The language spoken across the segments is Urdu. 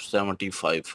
75,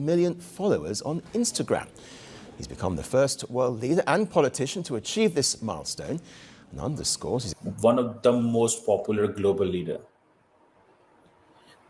million followers on Instagram. He's become the first world leader and politician to achieve this milestone and underscores he's one of the most popular global leader.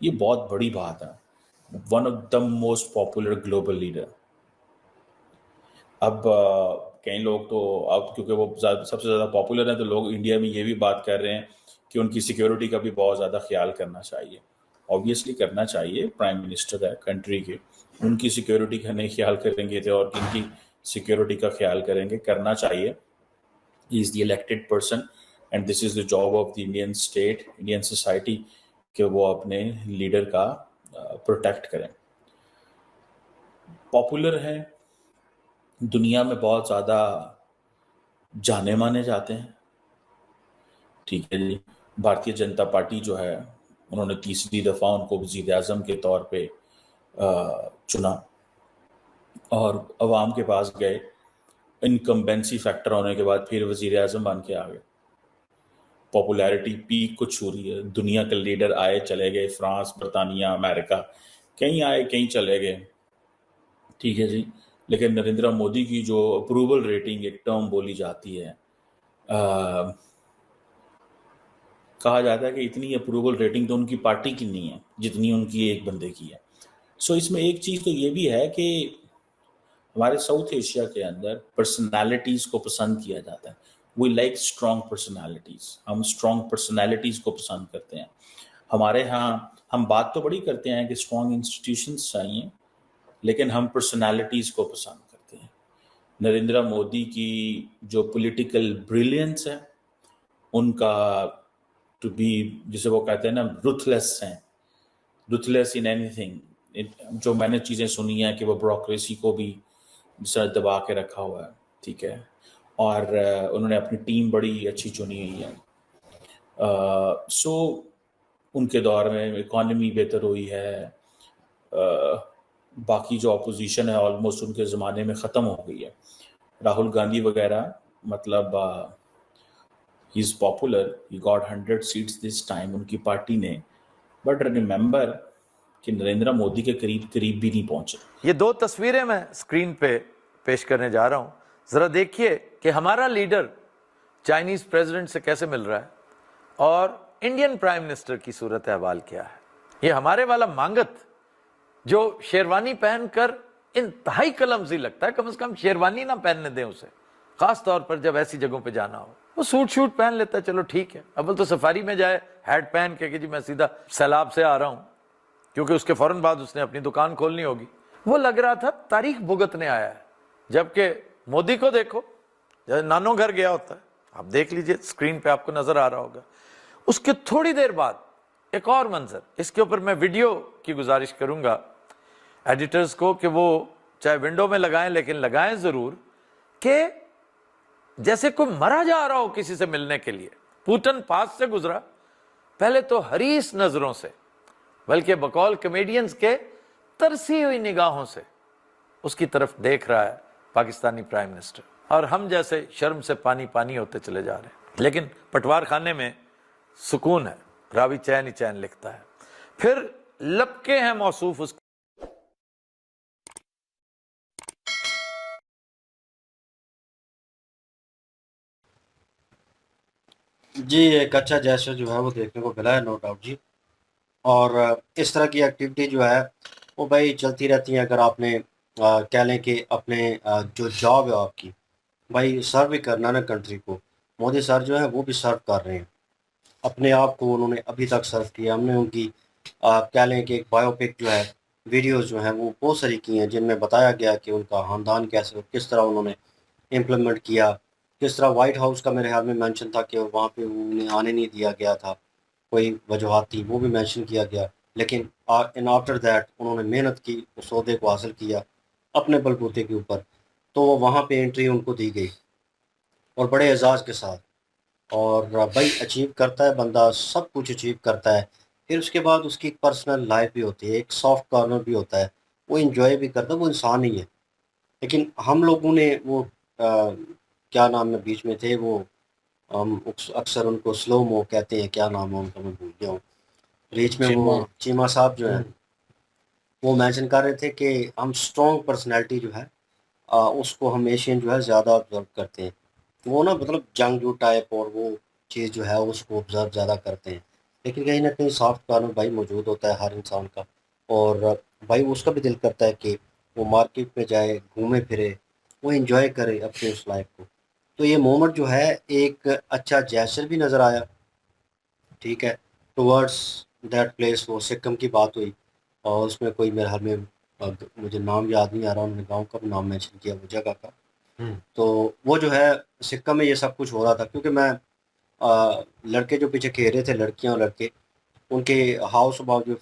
یہ بہت بڑی بات ہے. One of the most popular global leader. اب کئی لوگ تو اب کیونکہ وہ سب سے زیادہ پاپولر ہیں تو لوگ انڈیا میں یہ بھی بات کر رہے ہیں کہ ان کی سیکیورٹی کا بھی بہت زیادہ خیال کرنا چاہیے. آبویسلی کرنا چاہیے, پرائم منسٹر ہے کنٹری کے, ان کی سیکیورٹی کا نہیں خیال کریں گے تو اور کن کی سیکیورٹی کا خیال کریں گے؟ کرنا چاہیے. He is the elected person and this is the job of the Indian state, Indian society, کہ وہ اپنے لیڈر کا پروٹیکٹ کریں. پاپولر ہیں, دنیا میں بہت زیادہ جانے مانے جاتے ہیں. ٹھیک ہے جی. بھارتیہ جنتا پارٹی جو ہے انہوں نے تیسری دفعہ ان کو وزیر اعظم کے طور پہ چنا اور عوام کے پاس گئے. انکمبینسی فیکٹر ہونے کے بعد پھر وزیر اعظم بن کے آ گئے. پاپولیرٹی پیک کو چھو رہی ہے. دنیا کے لیڈر آئے چلے گئے, فرانس, برطانیہ, امریکہ, کہیں آئے کہیں چلے گئے. ٹھیک ہے جی. لیکن نریندر مودی کی جو اپروول ریٹنگ ایک ٹرم بولی جاتی ہے, کہا جاتا ہے کہ اتنی اپروول ریٹنگ تو ان کی پارٹی کی نہیں ہے جتنی ان کی ایک بندے کی ہے. سو اس میں ایک چیز تو یہ بھی ہے کہ ہمارے ساؤتھ ایشیا کے اندر پرسنالٹیز کو پسند کیا جاتا ہے. We like strong personalities. ہم اسٹرانگ پرسنالٹیز کو پسند کرتے ہیں. ہمارے ہاں ہم بات تو بڑی کرتے ہیں کہ اسٹرانگ انسٹیٹیوشنز چاہیے, لیکن ہم پرسنالٹیز کو پسند کرتے ہیں. نریندر مودی کی جو پولیٹیکل بریلینس ہے, ان کا ٹو بی, جسے وہ کہتے ہیں نا, رuthless ہیں, رuthless in anything. جو میں نے چیزیں سنی ہیں کہ وہ بیوروکریسی کو بھی دبا کے رکھا ہوا ہے. ٹھیک ہے. اور انہوں نے اپنی ٹیم بڑی اچھی چنی ہوئی ہے. سو ان کے دور میں اکانومی بہتر ہوئی ہے. باقی جو اپوزیشن ہے آلموسٹ ان کے زمانے میں ختم ہو گئی ہے. راہل گاندھی وغیرہ, مطلب he is popular, he got 100 seats this time ان کی پارٹی نے. بٹ ریممبر کہ نریندر مودی کے قریب بھی نہیں پہنچے. یہ دو تصویریں میں اسکرین پہ پیش کرنے جا رہا ہوں. ذرا دیکھیے کہ ہمارا لیڈر چائنیز پریزیڈنٹ سے کیسے مل رہا ہے اور انڈین پرائم منسٹر کی صورت احوال کیا ہے. یہ ہمارے والا مانگت جو شیروانی پہن کر انتہائی کلمزی لگتا ہے, کم از کم شیروانی نہ پہننے دیں اسے, خاص طور پر جب ایسی جگہوں پہ جانا ہو. وہ سوٹ شوٹ پہن لیتا ہے, چلو ٹھیک ہے. اول تو سفاری میں جائے ہیٹ پہن کے کہ جی میں سیدھا سیلاب سے آ رہا ہوں, کیونکہ اس کے فوراً بعد اس نے اپنی دکان کھولنی ہوگی. وہ لگ رہا تھا تاریخ بھگتنے آیا ہے. جبکہ مودی کو دیکھو, جیسے نانو گھر گیا ہوتا ہے. آپ دیکھ لیجئے اسکرین پہ آپ کو نظر آ رہا ہوگا. اس کے تھوڑی دیر بعد ایک اور منظر, اس کے اوپر میں ویڈیو کی گزارش کروں گا ایڈیٹرز کو کہ وہ چاہے ونڈو میں لگائیں لیکن لگائیں ضرور, کہ جیسے کوئی مرا جا رہا ہو کسی سے ملنے کے لیے. پوٹن پاس سے گزرا, پہلے تو حریص نظروں سے, بلکہ بقول کمیڈینز کے ترسی ہوئی نگاہوں سے اس کی طرف دیکھ رہا ہے پاکستانی پرائم منسٹر, اور ہم جیسے شرم سے پانی پانی ہوتے چلے جا رہے ہیں. لیکن پٹوار خانے میں سکون ہے, راوی چین ہی چین لکھتا ہے. پھر لپکے ہیں موصوف اس جی. ایک اچھا جیسا جو ہے وہ دیکھنے کو ملا ہے, نو ڈاؤٹ جی. اور اس طرح کی ایکٹیویٹی جو ہے وہ بھائی چلتی رہتی ہیں. اگر آپ نے کہہ لیں کہ اپنے جو جاب ہے آپ کی, بھائی سرو بھی کرنا نا کنٹری کو. مودی سر جو ہے وہ بھی سرو کر رہے ہیں اپنے آپ کو, انہوں نے ابھی تک سرو کیا. ہم نے ان کی کہہ لیں کہ ایک بایو پک جو ہے, ویڈیوز جو ہیں وہ بہت ساری کی ہیں, جن میں بتایا گیا کہ ان کا خاندان کیسے, کس طرح انہوں نے امپلیمنٹ کیا, کس طرح وائٹ ہاؤس کا میرے خیال میں مینشن تھا کہ وہاں پہ انہیں آنے نہیں دیا گیا تھا, کوئی وجوہات تھی, وہ بھی مینشن کیا گیا. لیکن ان آفٹر دیٹ انہوں نے محنت کی, اس عہدے کو حاصل کیا اپنے بل بوتے کے اوپر, تو وہاں پہ انٹری ان کو دی گئی اور بڑے اعزاز کے ساتھ. اور بھائی اچیو کرتا ہے بندہ, سب کچھ اچیو کرتا ہے, پھر اس کے بعد اس کی پرسنل لائف بھی ہوتی ہے, ایک سافٹ کارنر بھی ہوتا ہے, وہ انجوائے بھی کرتا ہے, وہ انسان ہی ہے. لیکن ہم لوگوں نے وہ کیا نام میں بیچ میں تھے وہ, ہم اکثر ان کو سلو مو کہتے ہیں, کیا نام ہے ان کا میں بھول گیا ہوں, ریچ میں وہ چیما صاحب جو ہیں وہ مینشن کر رہے تھے کہ ہم اسٹرانگ پرسنالٹی جو ہے اس کو ہم ایشین جو ہے زیادہ آبزرو کرتے ہیں. وہ نا مطلب جنگ جو ٹائپ اور وہ چیز جو ہے اس کو آبزرو زیادہ کرتے ہیں. لیکن کہیں نہ کہیں سافٹ کارنر بھائی موجود ہوتا ہے ہر انسان کا، اور بھائی اس کا بھی دل کرتا ہے کہ وہ مارکیٹ میں جائے، گھومے پھرے، وہ انجوائے کرے اپنے اس لائف کو۔ تو یہ مومنٹ جو ہے ایک اچھا جیسر بھی نظر آیا، ٹھیک ہے، ٹورڈس دیٹ پلیس، وہ سکم کی بات ہوئی، اور اس میں کوئی میرے حال میں مجھے نام یاد نہیں آ رہا، انہوں نے گاؤں کا بھی نام مینشن کیا وہ جگہ کا، تو وہ جو ہے سکم میں یہ سب کچھ ہو رہا تھا، کیونکہ میں لڑکے جو پیچھے کھیل رہے تھے، لڑکیاں اور لڑکے، ان کے ہاؤس اباؤ جو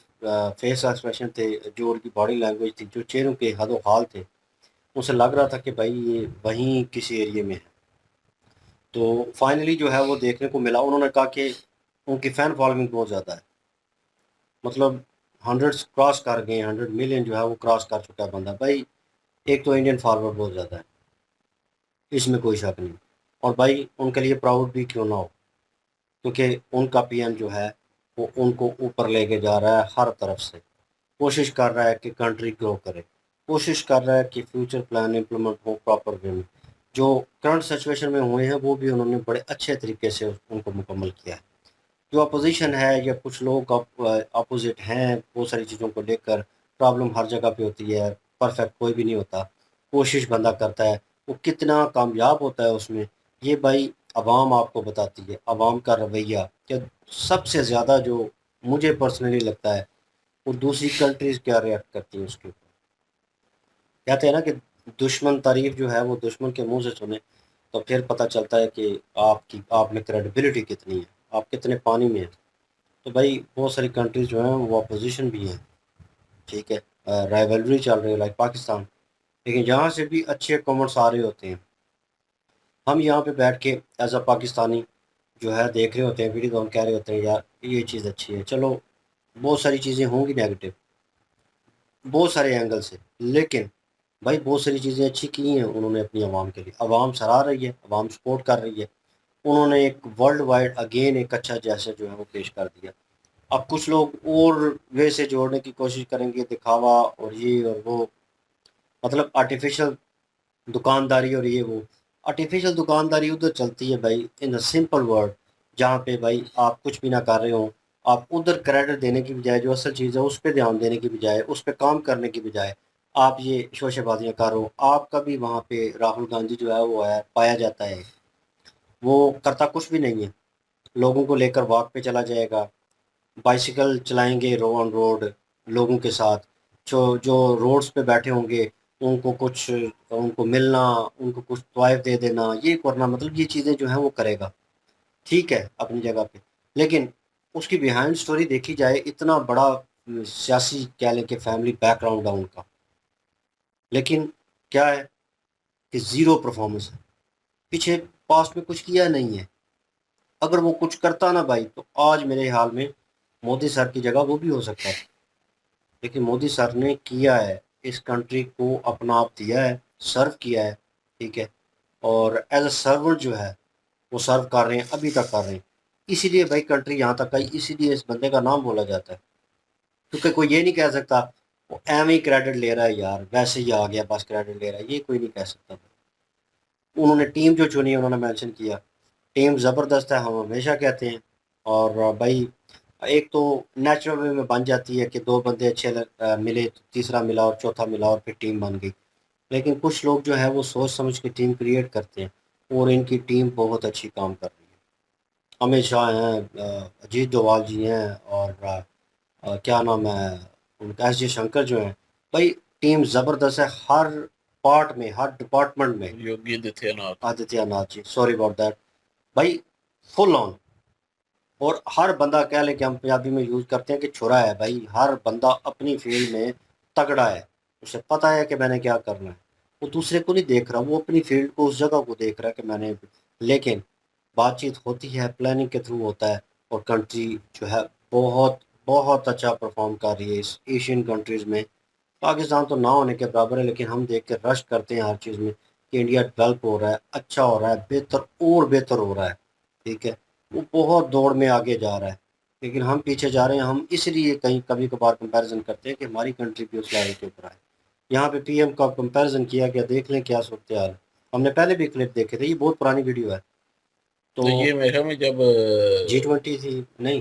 فیس ایکسپریشن تھے، جو ان کی باڈی لینگویج تھی، جو چہروں کے حد و حال تھے، اسے لگ رہا تھا کہ بھائی یہ وہیں کسی ایریے میں ہے۔ تو فائنلی جو ہے وہ دیکھنے کو ملا، انہوں نے کہا کہ ان کی فین فالوئنگ بہت زیادہ ہے، مطلب 100 کراس کر گئے، 100 ملین جو ہے وہ کراس کر چکا ہے بندہ۔ بھائی ایک تو انڈین فارورڈ بہت زیادہ ہے، اس میں کوئی شک نہیں، اور بھائی ان کے لیے پراؤڈ بھی کیوں نہ ہو، کیونکہ ان کا پی ایم جو ہے وہ ان کو اوپر لے کے جا رہا ہے، ہر طرف سے کوشش کر رہا ہے کہ کنٹری گرو کرے، کوشش کر رہا ہے کہ فیوچر پلان امپلیمنٹ ہو پراپر وے میں، جو کرنٹ سچویشن میں ہوئے ہیں وہ بھی انہوں نے بڑے اچھے طریقے سے ان کو مکمل کیا ہے۔ جو اپوزیشن ہے یا کچھ لوگ اپوزٹ ہیں، بہت ساری چیزوں کو لے کر پرابلم ہر جگہ پہ ہوتی ہے، پرفیکٹ کوئی بھی نہیں ہوتا، کوشش بندہ کرتا ہے، وہ کتنا کامیاب ہوتا ہے اس میں، یہ بھائی عوام آپ کو بتاتی ہے، عوام کا رویہ کہ سب سے زیادہ جو مجھے پرسنلی لگتا ہے وہ دوسری کنٹریز کیا ریئیکٹ کرتی ہیں اس کے اوپر۔ کہتے ہیں نا کہ دشمن تعریف جو ہے وہ دشمن کے منہ سے سنیں تو پھر پتہ چلتا ہے کہ آپ میں کریڈیبلٹی کتنی ہے، آپ کتنے پانی میں ہیں۔ تو بھائی بہت ساری کنٹریز جو ہیں وہ اپوزیشن بھی ہیں، ٹھیک ہے، رائیولری چل رہی ہے لائک پاکستان، لیکن یہاں سے بھی اچھے کامنٹس آ رہے ہوتے ہیں، ہم یہاں پہ بیٹھ کے ایز اے پاکستانی جو ہے دیکھ رہے ہوتے ہیں ویڈیو، ہم کہہ رہے ہوتے ہیں یار یہ چیز اچھی ہے، چلو بہت ساری چیزیں ہوں گی نیگیٹو بہت سارے اینگل سے، لیکن بھائی بہت ساری چیزیں اچھی کی ہیں انہوں نے اپنی عوام کے لیے، عوام سراہ رہی ہے، عوام سپورٹ کر رہی ہے، انہوں نے ایک ورلڈ وائڈ اگین ایک اچھا جیسا جو ہے وہ پیش کر دیا۔ اب کچھ لوگ اور وے سے جوڑنے کی کوشش کریں گے، دکھاوا اور یہ اور وہ، مطلب آرٹیفیشل دکانداری، اور یہ وہ آرٹیفیشل دکانداری ادھر چلتی ہے بھائی ان اے سمپل ورڈ، جہاں پہ بھائی آپ کچھ بھی نہ کر رہے ہوں، آپ ادھر کریڈٹ دینے کی بجائے جو اصل چیز ہے اس پہ دھیان دینے کی بجائے، اس پہ کام کرنے کی بجائے آپ یہ شوشے بازیاں کرو۔ آپ کا بھی وہاں پہ راہل گاندھی جو ہے وہ ہے پایا جاتا ہے، وہ کرتا کچھ بھی نہیں ہے، لوگوں کو لے کر واک پہ چلا جائے گا، بائیسیکل چلائیں گے رو آن روڈ لوگوں کے ساتھ، جو روڈز پہ بیٹھے ہوں گے ان کو ملنا، ان کو کچھ طوائف دے دینا، یہ کرنا، مطلب یہ چیزیں جو ہیں وہ کرے گا، ٹھیک ہے اپنی جگہ پہ، لیکن اس کی بیہائنڈ سٹوری دیکھی جائے، اتنا بڑا سیاسی کہہ لیں کہ فیملی بیک گراؤنڈ ہے ان کا، لیکن کیا ہے کہ زیرو پرفارمنس ہے، پیچھے پاسٹ میں کچھ کیا نہیں ہے۔ اگر وہ کچھ کرتا نا بھائی تو آج میرے حال میں مودی سر کی جگہ وہ بھی ہو سکتا ہے، لیکن مودی سر نے کیا ہے، اس کنٹری کو اپنا آپ دیا ہے، سرو کیا ہے، ٹھیک ہے، اور ایز اے سرونٹ جو ہے وہ سرو کر رہے ہیں، ابھی تک کر رہے ہیں، اسی لیے بھائی کنٹری یہاں تک آئی، اسی لیے اس بندے کا نام بولا جاتا ہے، کیونکہ کوئی یہ نہیں کہہ سکتا وہ ایم ہی کریڈٹ لے رہا ہے یار، ویسے ہی آ گیا بس کریڈٹ لے رہا ہے، یہ کوئی نہیں کہہ سکتا۔ انہوں نے ٹیم جو چنی انہوں نے مینشن کیا، ٹیم زبردست ہے، ہم ہمیشہ کہتے ہیں، اور بھائی ایک تو نیچرل وے میں بن جاتی ہے کہ دو بندے اچھے ملے، تیسرا ملا اور چوتھا ملا اور پھر ٹیم بن گئی، لیکن کچھ لوگ جو ہے وہ سوچ سمجھ کے ٹیم کریٹ کرتے ہیں، اور ان کی ٹیم بہت اچھی کام کر رہی ہے، امت شاہ ہیں، اجیت ڈوال جی ہیں، اور کیا نام ہے ان کا، ایس جے شنکر جو ہیں، بھائی ٹیم زبردست ہے، ہر پارٹ میں، ہر ڈپارٹمنٹ میں، یوگی آدتیہ ناتھ جی، سوری اباؤٹ دیٹ، بھائی فل آن، اور ہر بندہ کہہ لے کہ ہم پنجابی میں یوز کرتے ہیں کہ چھرا ہے، بھائی ہر بندہ اپنی فیلڈ میں تگڑا ہے، اسے پتہ ہے کہ میں نے کیا کرنا ہے، وہ دوسرے کو نہیں دیکھ رہا، وہ اپنی فیلڈ کو، اس جگہ کو دیکھ رہا ہے کہ میں نے، لیکن بات چیت ہوتی ہے پلاننگ کے تھرو ہوتا ہے، اور کنٹری جو ہے بہت بہت اچھا پرفارم کر رہی ہے اس ایشین کنٹریز میں، پاکستان تو نہ ہونے کے برابر ہے، لیکن ہم دیکھ کے رش کرتے ہیں ہر چیز میں کہ انڈیا ڈیولپ ہو رہا ہے، اچھا ہو رہا ہے، بہتر اور بہتر ہو رہا ہے، ٹھیک ہے، وہ بہت دوڑ میں آگے جا رہا ہے، لیکن ہم پیچھے جا رہے ہیں، ہم اس لیے کہیں کبھی کبھار کمپیریزن کرتے ہیں کہ ہماری کنٹری بھی اس لیول کے اوپر آئے۔ یہاں پہ پی ایم کا کمپیریزن کیا گیا، دیکھ لیں کیا صورتحال ہے، ہم نے پہلے بھی کلپ دیکھے تھے، یہ بہت پرانی ویڈیو ہے، تو یہ میرے خیال میں جب G20 تھی نہیں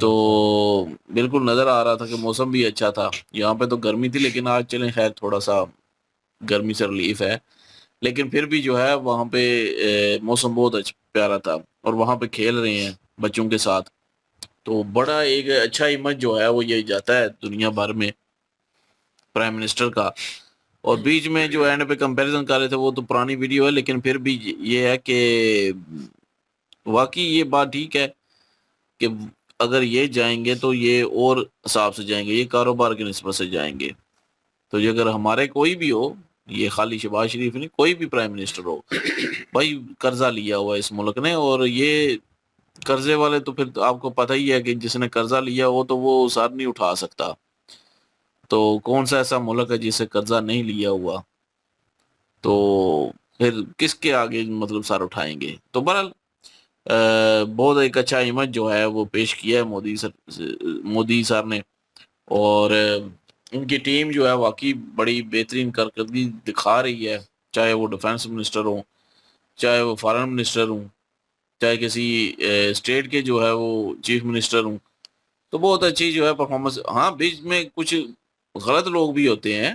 تو بالکل نظر آ رہا تھا کہ موسم بھی اچھا تھا. یہاں پہ تو گرمی تھی لیکن آج چلیں خیر تھوڑا سا گرمی سے ریلیف ہے, لیکن پھر بھی جو ہے وہاں پہ موسم بہت پیارا تھا اور وہاں پہ کھیل رہے ہیں بچوں کے ساتھ. تو بڑا ایک اچھا امیج جو ہے وہ یہ جاتا ہے دنیا بھر میں پرائم منسٹر کا. اور بیچ میں جو اینڈ پہ کمپیریزن کر رہے تھے وہ تو پرانی ویڈیو ہے, لیکن پھر بھی یہ ہے کہ واقعی یہ بات ٹھیک ہے کہ اگر یہ جائیں گے تو یہ اور حساب سے جائیں گے, یہ کاروبار کی نسبت سے جائیں گے. تو یہ اگر ہمارے کوئی بھی ہو, یہ خالی شہباز شریف نہیں, کوئی بھی پرائم منسٹر ہو, بھائی قرضہ لیا ہوا ہے اس ملک نے, اور یہ قرضے والے تو پھر آپ کو پتہ ہی ہے کہ جس نے قرضہ لیا ہو تو وہ سر نہیں اٹھا سکتا. تو کون سا ایسا ملک ہے جس سے قرضہ نہیں لیا ہوا, تو پھر کس کے آگے مطلب سر اٹھائیں گے. تو بہرحال بہت ایک اچھا امیج جو ہے وہ پیش کیا ہے مودی سر نے, اور ان کی ٹیم جو ہے واقعی بڑی بہترین کارکردگی دکھا رہی ہے, چاہے وہ ڈیفنس منسٹر ہوں, چاہے وہ فارن منسٹر ہوں, چاہے کسی اسٹیٹ کے جو ہے وہ چیف منسٹر ہوں. تو بہت اچھی جو ہے پرفارمنس. ہاں بیچ میں کچھ غلط لوگ بھی ہوتے ہیں,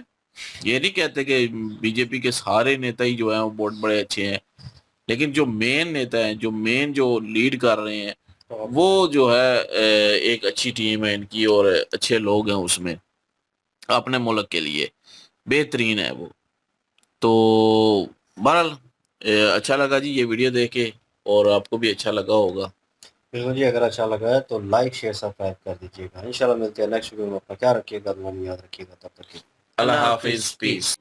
یہ نہیں کہتے کہ بی جے پی کے سارے نیتا ہی جو ہیں وہ بہت بڑے اچھے ہیں, لیکن جو مین نیتا ہیں, جو مین جو لیڈ کر رہے ہیں, وہ جو ہے ایک اچھی ٹیم ہے ان کی, اور اچھے لوگ ہیں اس میں, اپنے ملک کے لیے بہترین ہے وہ. تو بہرحال اچھا لگا جی یہ ویڈیو دیکھ کے, اور آپ کو بھی اچھا لگا ہوگا. بالکل جی, اگر اچھا لگا ہے تو لائک شیئر سبسکرائب کر دیجیے گا. انشاءاللہ ملتے ہیں نیکسٹ ویڈیو میں. اپنا خیال رکھیے گا, دعا میں یاد رکھیے گا. تب تک کے اللہ حافظ, پیس.